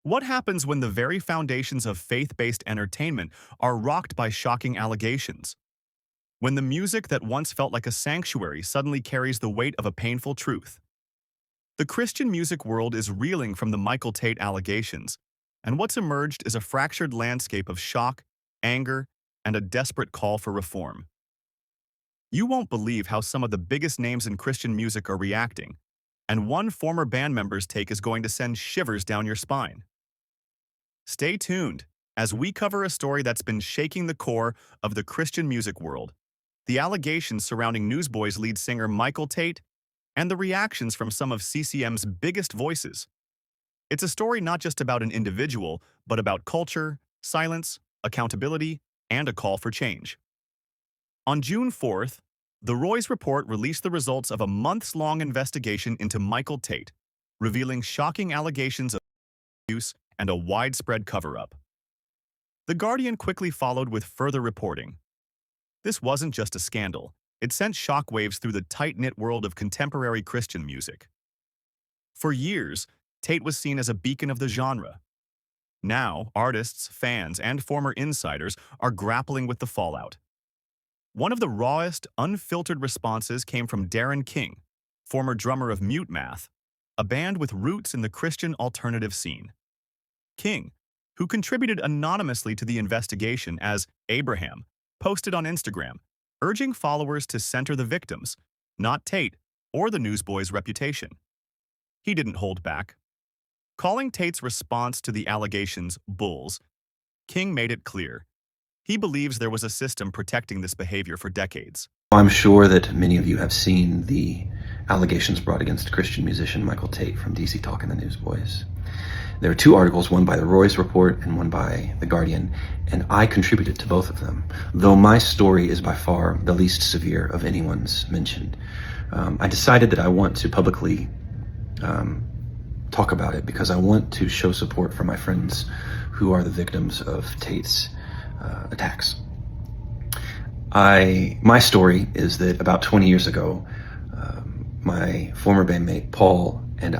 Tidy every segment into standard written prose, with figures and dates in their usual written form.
What happens when the very foundations of faith-based entertainment are rocked by shocking allegations? When the music that once felt like a sanctuary suddenly carries the weight of a painful truth? The Christian music world is reeling from the Michael Tait allegations, and what's emerged is a fractured landscape of shock, anger, and a desperate call for reform. You won't believe how some of the biggest names in Christian music are reacting, and one former band member's take is going to send shivers down your spine. Stay tuned as we cover a story that's been shaking the core of the Christian music world, the allegations surrounding Newsboys lead singer Michael Tait, and the reactions from some of CCM's biggest voices. It's a story not just about an individual, but about culture, silence, accountability, and a call for change. On June 4th, the Roy's Report released the results of a months-long investigation into Michael Tait, revealing shocking allegations of abuse and a widespread cover-up. The Guardian quickly followed with further reporting. This wasn't just a scandal. It sent shockwaves through the tight-knit world of contemporary Christian music. For years, Tait was seen as a beacon of the genre. Now, artists, fans, and former insiders are grappling with the fallout. One of the rawest, unfiltered responses came from Darren King, former drummer of Mute Math, a band with roots in the Christian alternative scene. King, who contributed anonymously to the investigation as Abraham, posted on Instagram, urging followers to center the victims, not Tait or the Newsboys' reputation. He didn't hold back. Calling Tait's response to the allegations bulls, King made it clear. He believes there was a system protecting this behavior for decades. I'm sure that many of you have seen the allegations brought against Christian musician Michael Tait from DC Talk and the Newsboys. There are two articles, one by the Roy's Report and one by the Guardian, and I contributed to both of them, though my story is by far the least severe of anyone's mentioned. I decided that I want to publicly talk about it because I want to show support for my friends who are the victims of Tait's attacks. My story is that about 20 years ago, my former bandmate Paul and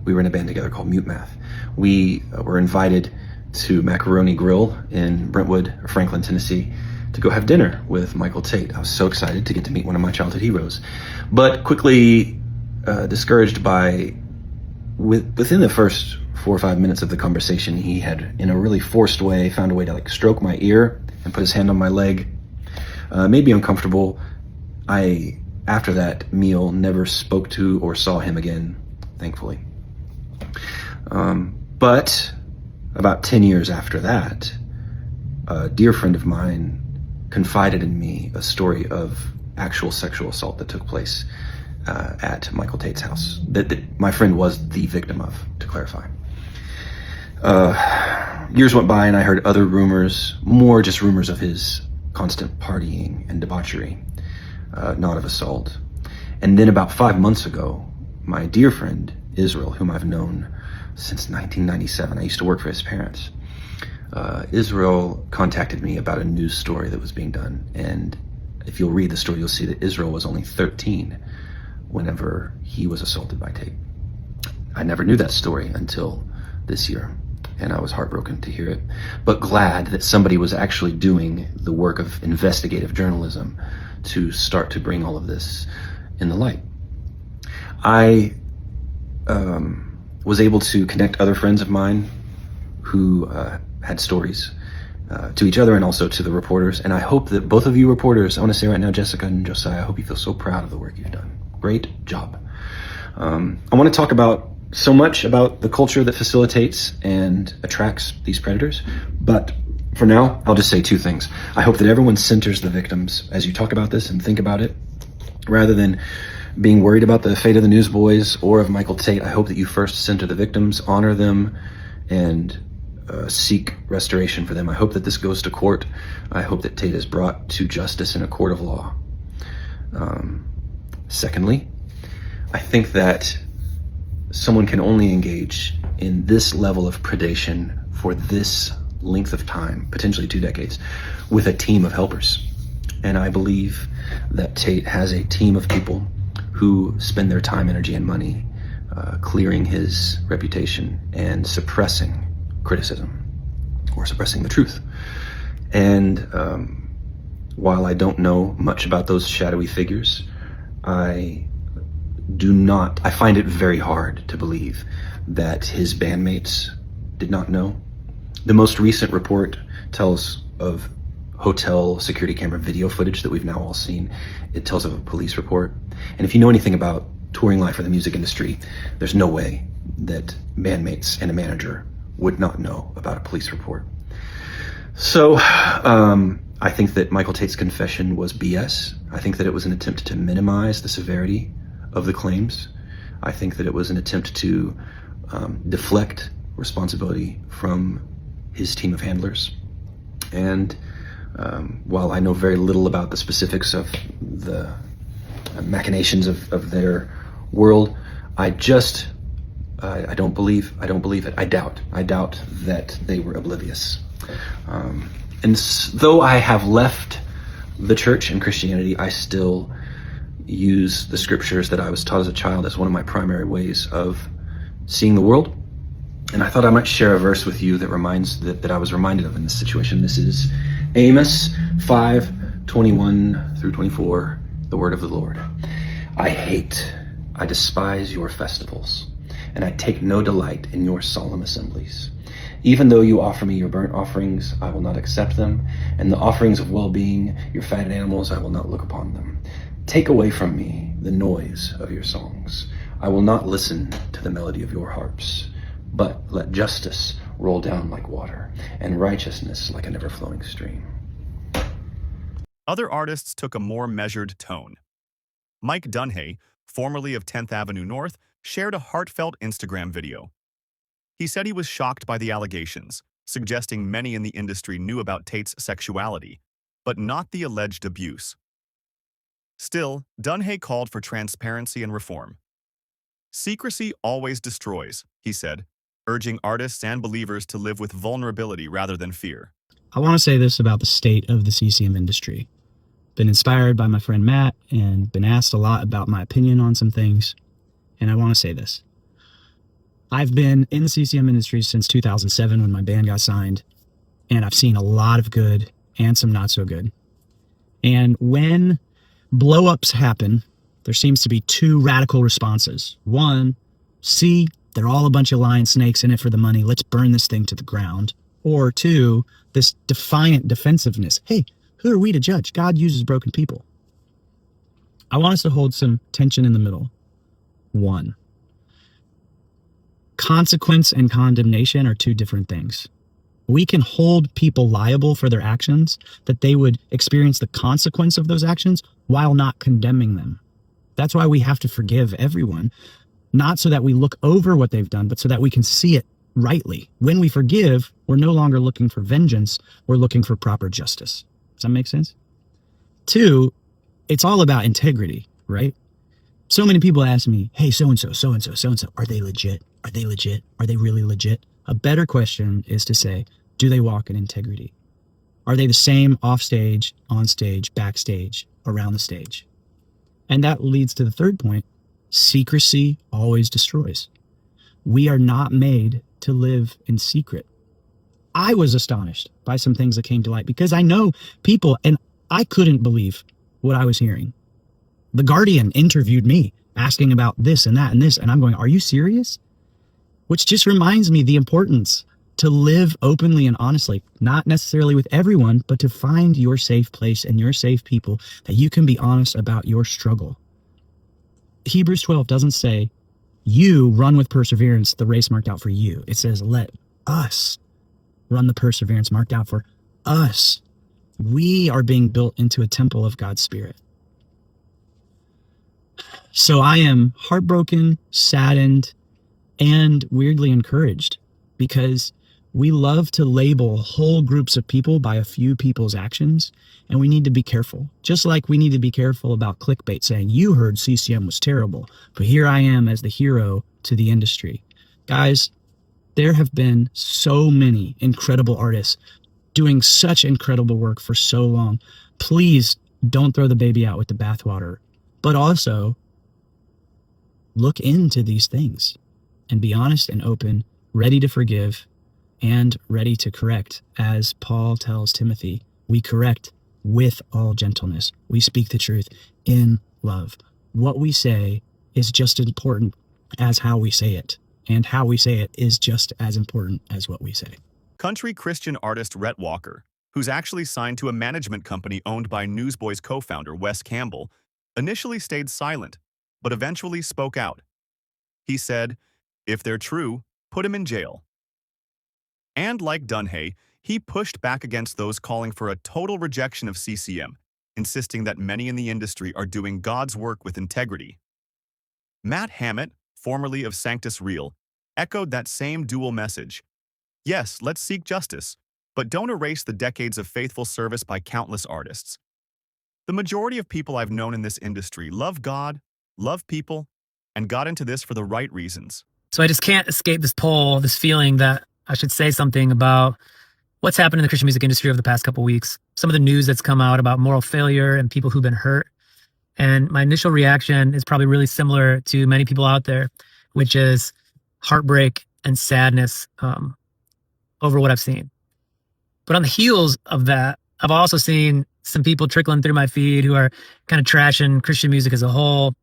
we were in a band together called Mute Math. We were invited to Macaroni Grill in Brentwood, Franklin, Tennessee, to go have dinner with Michael Tait. I was so excited to get to meet one of my childhood heroes, but quickly discouraged by, within the first 4 or 5 minutes of the conversation, he had, in a really forced way, found a way to stroke my ear and put his hand on my leg. Made me uncomfortable. After that meal, never spoke to or saw him again, thankfully. But about 10 years after that, a dear friend of mine confided in me a story of actual sexual assault that took place at Michael Tait's house, that my friend was the victim of, to clarify. Years went by and I heard other rumors, more just rumors of his constant partying and debauchery, not of assault. And then about 5 months ago, my dear friend Israel, whom I've known since 1997, I used to work for his parents, Israel contacted me about a news story that was being done. And if you'll read the story, you'll see that Israel was only 13 whenever he was assaulted by Tait. I never knew that story until this year, and I was heartbroken to hear it, but glad that somebody was actually doing the work of investigative journalism to start to bring all of this in the light. I was able to connect other friends of mine who had stories to each other and also to the reporters, and I hope that both of you reporters, I want to say right now, Jessica and Josiah, I hope you feel so proud of the work you've done. Great job. I want to talk about so much about the culture that facilitates and attracts these predators, but for now, I'll just say two things. I hope that everyone centers the victims as you talk about this and think about it, rather than being worried about the fate of the Newsboys or of Michael Tait. I hope that you first center the victims, honor them, and seek restoration for them. I hope that this goes to court. I hope that Tait is brought to justice in a court of law. Secondly, I think that someone can only engage in this level of predation for this length of time, potentially 2 decades, with a team of helpers. And I believe that Tait has a team of people who spend their time, energy, and money clearing his reputation and suppressing criticism or suppressing the truth. And while I don't know much about those shadowy figures, I find it very hard to believe that his bandmates did not know. The most recent report tells of hotel security camera video footage that we've now all seen. It tells of a police report. And if you know anything about touring life or the music industry, there's no way that bandmates and a manager would not know about a police report. So I think that Michael Tait's confession was BS. I think that it was an attempt to minimize the severity of the claims. I think that it was an attempt to deflect responsibility from his team of handlers. And while I know very little about the specifics of the machinations of their world, I don't believe it. I doubt that they were oblivious. And though I have left the church and Christianity, I still use the scriptures that I was taught as a child as one of my primary ways of seeing the world. And I thought I might share a verse with you that I was reminded of in this situation. This is Amos 5:21 through 24, the word of the Lord. I despise your festivals, and I take no delight in your solemn assemblies. Even though you offer me your burnt offerings, I will not accept them, and the offerings of well-being, your fatted animals, I will not look upon them. Take away from me the noise of your songs. I will not listen to the melody of your harps, but let justice roll down like water, and righteousness like a never-flowing stream. Other artists took a more measured tone. Mike Dunhay, formerly of 10th Avenue North, shared a heartfelt Instagram video. He said he was shocked by the allegations, suggesting many in the industry knew about Tait's sexuality, but not the alleged abuse. Still, Dunhay called for transparency and reform. Secrecy always destroys, he said, urging artists and believers to live with vulnerability rather than fear. I want to say this about the state of the CCM industry. Been inspired by my friend Matt and been asked a lot about my opinion on some things. And I want to say this. I've been in the CCM industry since 2007 when my band got signed, and I've seen a lot of good and some not so good. And when blow-ups happen, there seems to be two radical responses. One, see, they're all a bunch of lion snakes in it for the money. Let's burn this thing to the ground. Or two, this defiant defensiveness. Hey, who are we to judge? God uses broken people. I want us to hold some tension in the middle. One, consequence and condemnation are two different things. We can hold people liable for their actions, that they would experience the consequence of those actions while not condemning them. That's why we have to forgive everyone, not so that we look over what they've done, but so that we can see it rightly. When we forgive, we're no longer looking for vengeance, we're looking for proper justice. Does that make sense? Two, it's all about integrity, right? So many people ask me, hey, so-and-so, are they legit? Are they legit? Are they really legit? A better question is to say, do they walk in integrity? Are they the same off stage, on stage, backstage, around the stage? And that leads to the third point. Secrecy always destroys. We are not made to live in secret. I was astonished by some things that came to light because I know people, and I couldn't believe what I was hearing. The Guardian interviewed me asking about this and that and this, and I'm going, are you serious? Which just reminds me the importance to live openly and honestly, not necessarily with everyone, but to find your safe place and your safe people that you can be honest about your struggle. Hebrews 12 doesn't say, you run with perseverance the race marked out for you. It says, let us run the perseverance marked out for us. We are being built into a temple of God's Spirit. So I am heartbroken, saddened, and weirdly encouraged because we love to label whole groups of people by a few people's actions, and we need to be careful. Just like we need to be careful about clickbait saying, you heard CCM was terrible, but here I am as the hero to the industry. Guys, there have been so many incredible artists doing such incredible work for so long. Please don't throw the baby out with the bathwater, but also look into these things and be honest and open, ready to forgive, and ready to correct. As Paul tells Timothy, we correct with all gentleness. We speak the truth in love. What we say is just as important as how we say it, and how we say it is just as important as what we say. Country Christian artist Rhett Walker, who's actually signed to a management company owned by Newsboys co-founder Wes Campbell, initially stayed silent, but eventually spoke out. He said, "If they're true, put him in jail." And like Dunhay, he pushed back against those calling for a total rejection of CCM, insisting that many in the industry are doing God's work with integrity. Matt Hammett, formerly of Sanctus Real, echoed that same dual message. Yes, let's seek justice, but don't erase the decades of faithful service by countless artists. The majority of people I've known in this industry love God, love people, and got into this for the right reasons. So I just can't escape this poll, this feeling that I should say something about what's happened in the Christian music industry over the past couple of weeks. Some of the news that's come out about moral failure and people who've been hurt. And my initial reaction is probably really similar to many people out there, which is heartbreak and sadness over what I've seen. But on the heels of that, I've also seen some people trickling through my feed who are kind of trashing Christian music as a whole.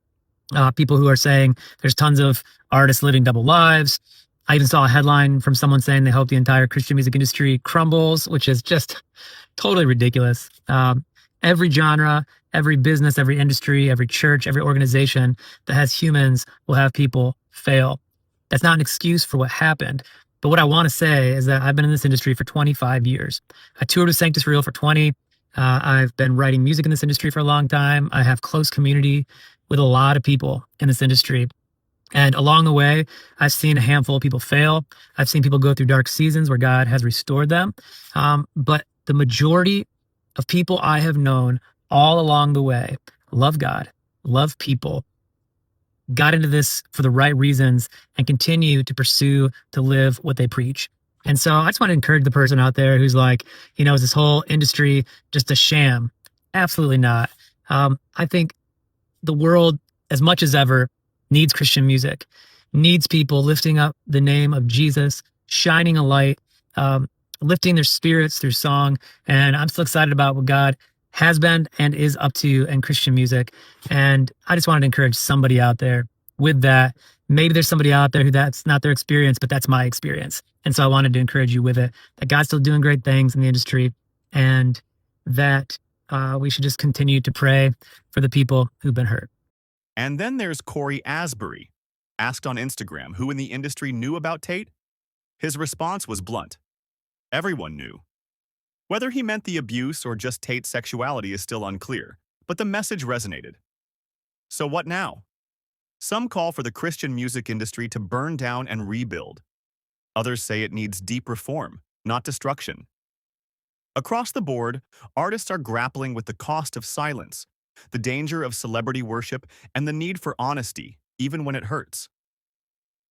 People who are saying there's tons of artists living double lives. I even saw a headline from someone saying they hope the entire Christian music industry crumbles, which is just totally ridiculous. Every genre, every business, every industry, every church, every organization that has humans will have people fail. That's not an excuse for what happened. But what I want to say is that I've been in this industry for 25 years. I toured with Sanctus Real for 20. I've been writing music in this industry for a long time. I have close community with a lot of people in this industry. And along the way, I've seen a handful of people fail. I've seen people go through dark seasons where God has restored them. But the majority of people I have known all along the way love God, love people, got into this for the right reasons, and continue to pursue to live what they preach. And so I just want to encourage the person out there who's like, is this whole industry just a sham? Absolutely not. I think the world, as much as ever, needs Christian music, needs people lifting up the name of Jesus, shining a light, lifting their spirits through song. And I'm still excited about what God has been and is up to in Christian music. And I just wanted to encourage somebody out there with that. Maybe there's somebody out there who that's not their experience, but that's my experience. And so I wanted to encourage you with it, that God's still doing great things in the industry, and that we should just continue to pray for the people who've been hurt. And then there's Corey Asbury, asked on Instagram who in the industry knew about Tait. His response was blunt. Everyone knew. Whether he meant the abuse or just Tait's sexuality is still unclear, but the message resonated. So what now? Some call for the Christian music industry to burn down and rebuild. Others say it needs deep reform, not destruction. Across the board, artists are grappling with the cost of silence, the danger of celebrity worship, and the need for honesty, even when it hurts.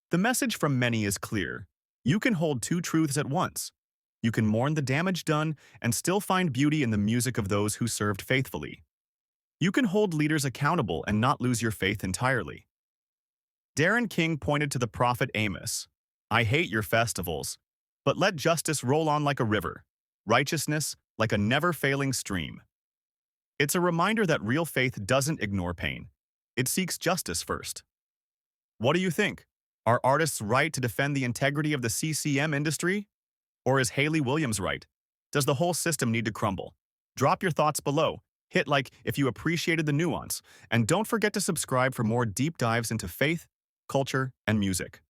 The message from many is clear. You can hold two truths at once. You can mourn the damage done and still find beauty in the music of those who served faithfully. You can hold leaders accountable and not lose your faith entirely. Darren King pointed to the prophet Amos. I hate your festivals, but let justice roll on like a river, righteousness like a never-failing stream. It's a reminder that real faith doesn't ignore pain. It seeks justice first. What do you think? Are artists right to defend the integrity of the CCM industry? Or is Hayley Williams right? Does the whole system need to crumble? Drop your thoughts below. Hit like if you appreciated the nuance. And don't forget to subscribe for more deep dives into faith, culture, and music.